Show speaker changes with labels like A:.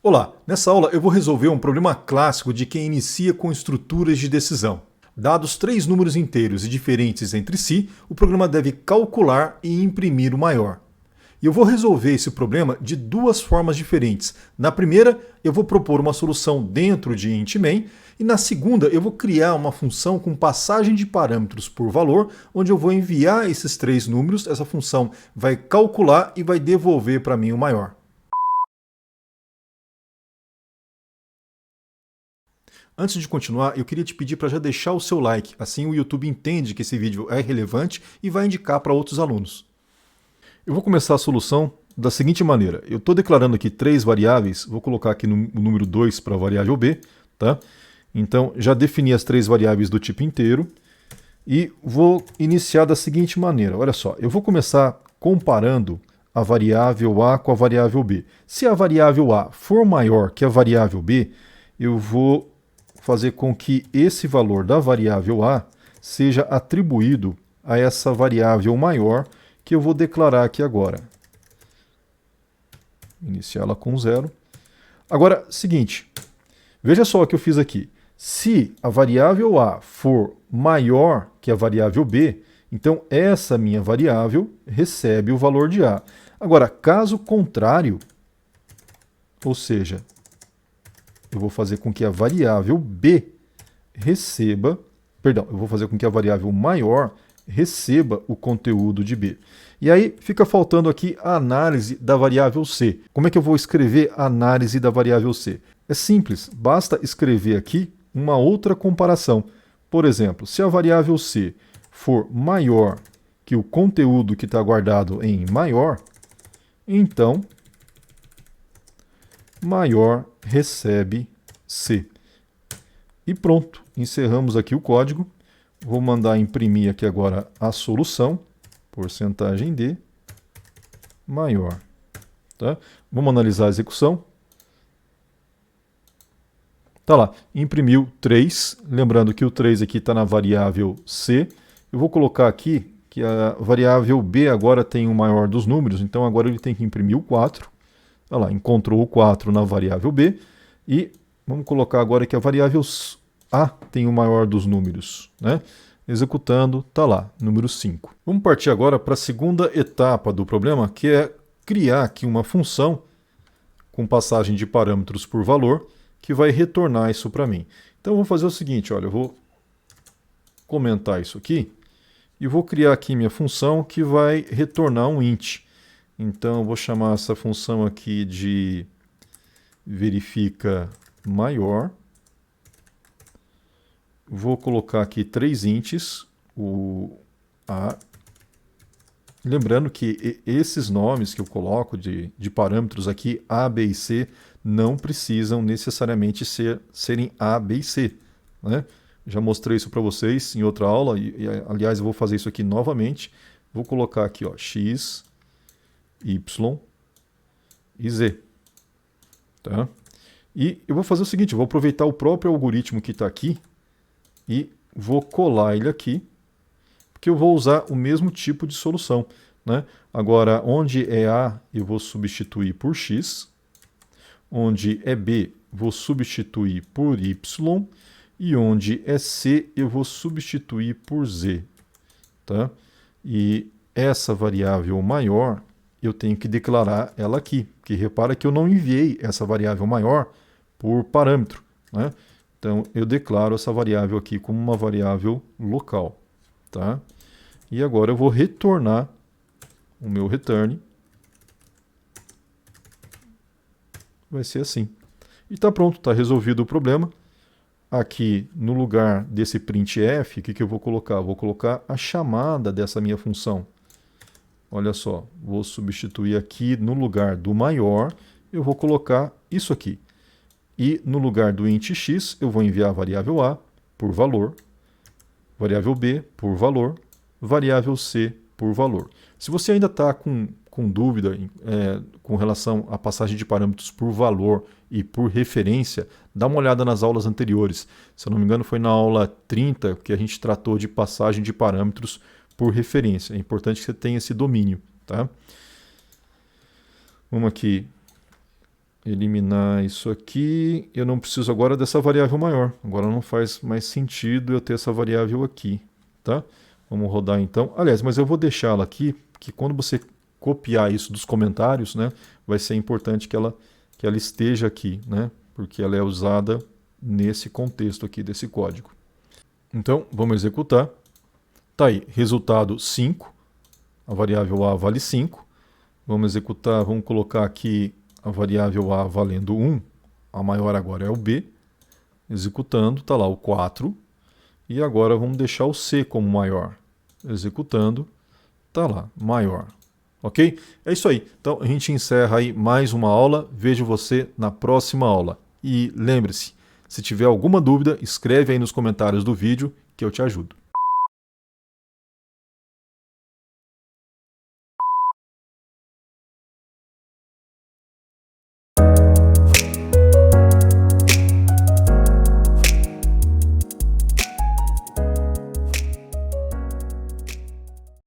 A: Olá, nessa aula eu vou resolver um problema clássico de quem inicia com estruturas de decisão. Dados três números inteiros e diferentes entre si, o programa deve calcular e imprimir o maior. E eu vou resolver esse problema de duas formas diferentes. Na primeira, eu vou propor uma solução dentro de int main, e na segunda, eu vou criar uma função com passagem de parâmetros por valor, onde eu vou enviar esses três números, essa função vai calcular e vai devolver para mim o maior. Antes de continuar, eu queria te pedir para já deixar o seu like, assim o YouTube entende que esse vídeo é relevante e vai indicar para outros alunos. Eu vou começar a solução da seguinte maneira. Eu estou declarando aqui três variáveis, vou colocar aqui o número 2 para a variável b, tá? Então já defini as três variáveis do tipo inteiro e vou iniciar da seguinte maneira. Olha só, eu vou começar comparando a variável a com a variável b. Se a variável a for maior que a variável b, eu vou fazer com que esse valor da variável a seja atribuído a essa variável maior que eu vou declarar aqui agora. Iniciá-la com 0. Agora, seguinte, veja só o que eu fiz aqui. Se a variável a for maior que a variável b, então essa minha variável recebe o valor de a. Agora, caso contrário, ou seja, eu vou fazer com que a variável b receba, perdão, eu vou fazer com que a variável maior receba o conteúdo de b. E aí fica faltando aqui a análise da variável c. Como é que eu vou escrever a análise da variável c? É simples, basta escrever aqui uma outra comparação. Por exemplo, se a variável c for maior que o conteúdo que está guardado em maior, então maior recebe C. E pronto, encerramos aqui o código. Vou mandar imprimir aqui agora a solução, porcentagem D, maior. Tá? Vamos analisar a execução. Tá lá, imprimiu 3, lembrando que o 3 aqui está na variável C. Eu vou colocar aqui que a variável B agora tem o maior dos números, então agora ele tem que imprimir o 4. Olha lá, encontrou o 4 na variável b e vamos colocar agora que a variável a tem o maior dos números, né? Executando, está lá, número 5. Vamos partir agora para a segunda etapa do problema, que é criar aqui uma função com passagem de parâmetros por valor, que vai retornar isso para mim. Então eu vou fazer o seguinte, olha, eu vou comentar isso aqui e vou criar aqui minha função que vai retornar um int. Então eu vou chamar essa função aqui de verifica maior. Vou colocar aqui três ints, o a. Lembrando que esses nomes que eu coloco de parâmetros aqui, a, b e c, não precisam necessariamente serem a, b e c, né? Já mostrei isso para vocês em outra aula, aliás eu vou fazer isso aqui novamente. Vou colocar aqui ó, x, y e z. Tá? E eu vou fazer o seguinte, eu vou aproveitar o próprio algoritmo que está aqui e vou colar ele aqui, porque eu vou usar o mesmo tipo de solução. Né? Agora, onde é A, eu vou substituir por x, onde é B, vou substituir por y, e onde é C, eu vou substituir por z. Tá? E essa variável maior, eu tenho que declarar ela aqui, porque repara que eu não enviei essa variável maior por parâmetro, né? Então eu declaro essa variável aqui como uma variável local, tá? E agora eu vou retornar o meu return. Vai ser assim. E está pronto, está resolvido o problema. Aqui no lugar desse printf, o que eu vou colocar? Vou colocar a chamada dessa minha função. Olha só, vou substituir aqui no lugar do maior, eu vou colocar isso aqui. E no lugar do int x, eu vou enviar a variável a por valor, variável b por valor, variável c por valor. Se você ainda está com dúvida com relação à passagem de parâmetros por valor e por referência, dá uma olhada nas aulas anteriores. Se eu não me engano, foi na aula 30 que a gente tratou de passagem de parâmetros por referência. É importante que você tenha esse domínio. Tá? Vamos aqui eliminar isso aqui. Eu não preciso agora dessa variável maior. Agora não faz mais sentido eu ter essa variável aqui, tá? Vamos rodar então. Aliás, mas eu vou deixá-la aqui, que quando você copiar isso dos comentários, né, vai ser importante que ela esteja aqui, né? Porque ela é usada nesse contexto aqui desse código. Então, vamos executar. Tá aí, resultado 5. A variável A vale 5. Vamos executar, vamos colocar aqui a variável A valendo 1. A maior agora é o B. Executando, está lá o 4. E agora vamos deixar o C como maior. Executando, está lá, maior. Ok? É isso aí. Então a gente encerra aí mais uma aula. Vejo você na próxima aula. E lembre-se, se tiver alguma dúvida, escreve aí nos comentários do vídeo que eu te ajudo.